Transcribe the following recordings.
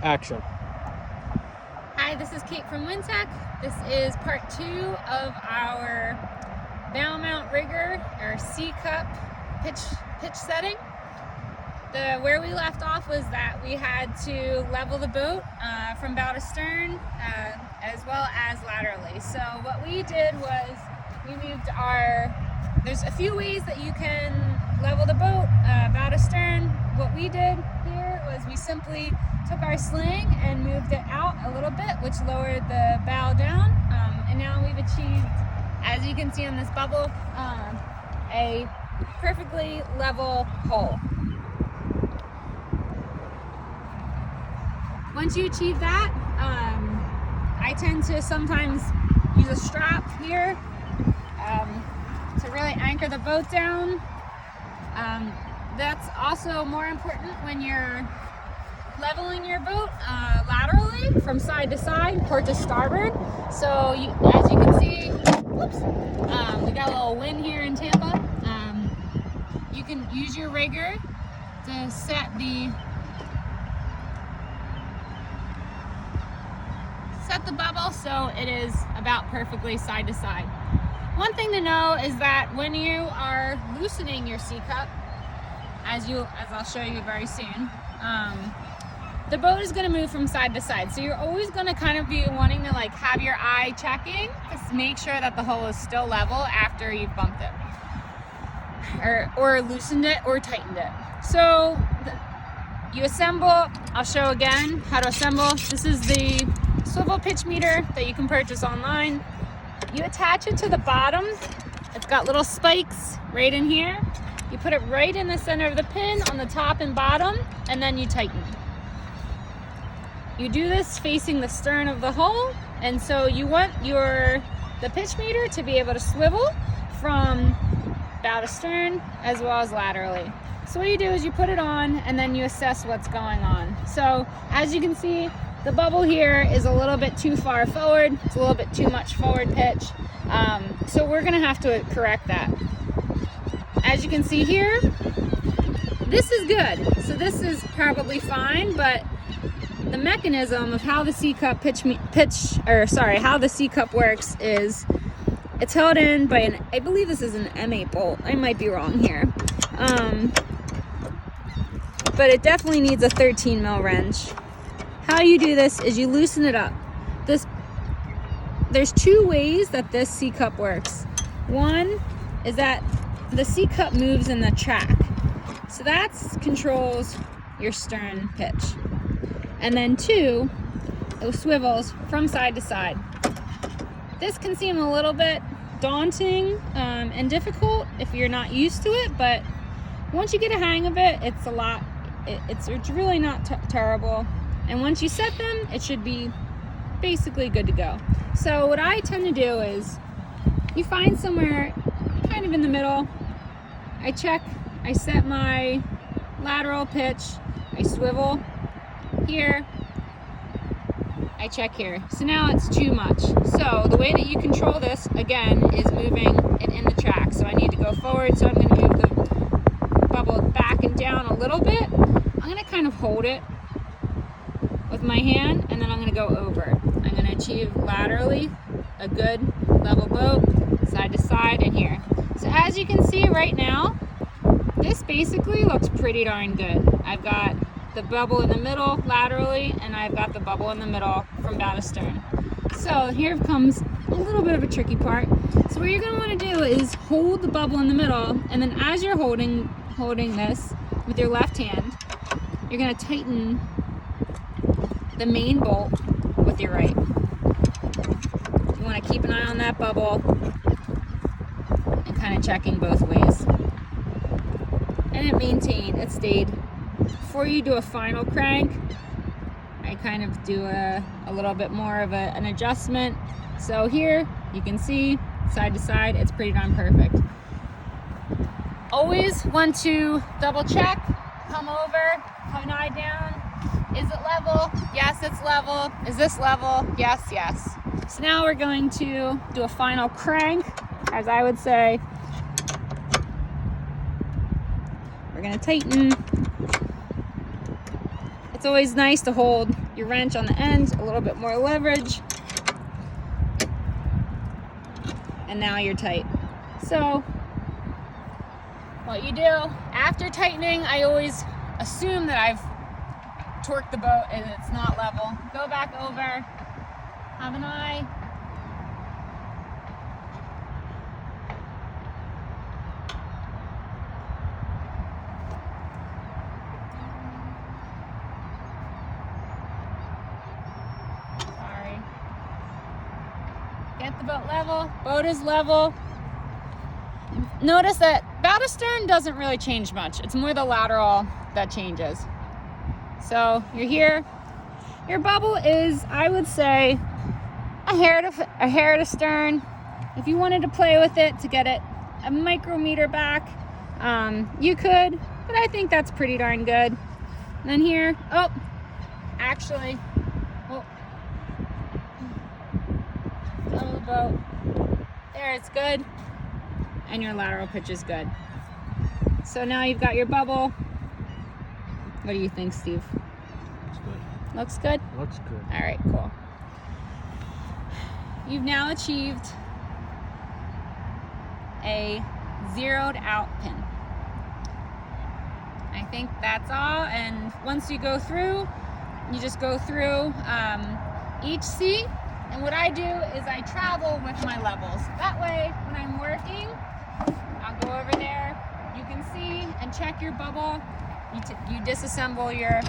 action. Hi, this is Kate from Wintec. This is part 2 of our bow mount rigger, or C-cup pitch setting. Where we left off was that we had to level the boat from bow to stern as well as laterally. So what we did was we moved there's a few ways that you can level the boat bow to stern. What we did here was we simply took our sling and moved it out a little bit, which lowered the bow down, and now we've achieved, as you can see on this bubble, a perfectly level hull. Once you achieve that, I tend to sometimes use a strap here to really anchor the boat down. That's also more important when you're leveling your boat laterally from side to side, port to starboard. So as you can see, we got a little wind here in Tampa. You can use your rigger to set the bubble so it is about perfectly side to side. One thing to know is that when you are loosening your C-cup, as I'll show you very soon, the boat is going to move from side to side. So you're always going to kind of be wanting to have your eye checking to make sure that the hull is still level after you've bumped it or loosened it or tightened it. So you assemble. I'll show again how to assemble. This is the swivel pitch meter that you can purchase online. You attach it to the bottom. It's got little spikes right in here. You put it right in the center of the pin on the top and bottom, and then you tighten. You do this facing the stern of the hull, and so you want the pitch meter to be able to swivel from bow to stern as well as laterally. So what you do is you put it on and then you assess what's going on. So as you can see, the bubble here is a little bit too far forward. It's a little bit too much forward pitch. So we're gonna have to correct that. As you can see here, this is good. So this is probably fine, but the mechanism of how the C-cup how the C-cup works is it's held in by I believe this is an M8 bolt. I might be wrong here. But it definitely needs a 13 mil wrench. How you do this is you loosen it up. There's two ways that this C-cup works. One is that the C-cup moves in the track. So that controls your stern pitch. And then two, it swivels from side to side. This can seem a little bit daunting and difficult if you're not used to it, but once you get a hang of it, it's really not terrible. And once you set them, it should be basically good to go. So what I tend to do is you find somewhere kind of in the middle. I set my lateral pitch, I swivel here, I check here. So now it's too much. So the way that you control this, again, is moving it in the track. So I need to go forward, so I'm going to move the bubble back and down a little bit. I'm going to kind of hold it with my hand, and then I'm going to go over. I'm going to achieve laterally a good level boat, side to side, and here. So as you can see right now, this basically looks pretty darn good. I've got the bubble in the middle laterally, and I've got the bubble in the middle from bow to stern. So here comes a little bit of a tricky part. So what you're going to want to do is hold the bubble in the middle, and then as you're holding this with your left hand, you're going to tighten the main bolt with your right. You want to keep an eye on that bubble and kind of checking both ways. And it stayed. Before you do a final crank, I kind of do a little bit more of an adjustment. So here you can see side to side, it's pretty darn perfect. Always want to double check, come over, have an eye down. Is it level? Yes, it's level. Is this level? Yes, yes. So now we're going to do a final crank, as I would say. We're going to tighten. It's always nice to hold your wrench on the end, a little bit more leverage. And now you're tight. So what you do after tightening, I always assume that I've torqued the boat and it's not level. Go back over, have an eye. Sorry. Get the boat level. Boat is level. Notice that bow to stern doesn't really change much. It's more the lateral that changes. So you're here. Your bubble is, I would say, a hair to stern. If you wanted to play with it to get it a micrometer back, you could, but I think that's pretty darn good. And then here, oh, actually, oh, follow the boat. There, it's good. And your lateral pitch is good. So now you've got your bubble. What do you think, Steve? Looks good. Looks good? Looks good. All right, cool. You've now achieved a zeroed out pin. I think that's all. And once you go through, you just go through each C. And what I do is I travel with my levels. That way, when I'm working, I'll go over there. You can see and check your bubble. You disassemble your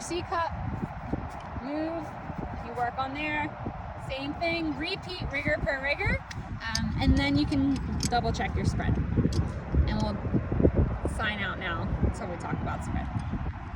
C-cup, move, you work on there, same thing, repeat rigger per rigger, and then you can double check your spread. And we'll sign out now until we talk about spread.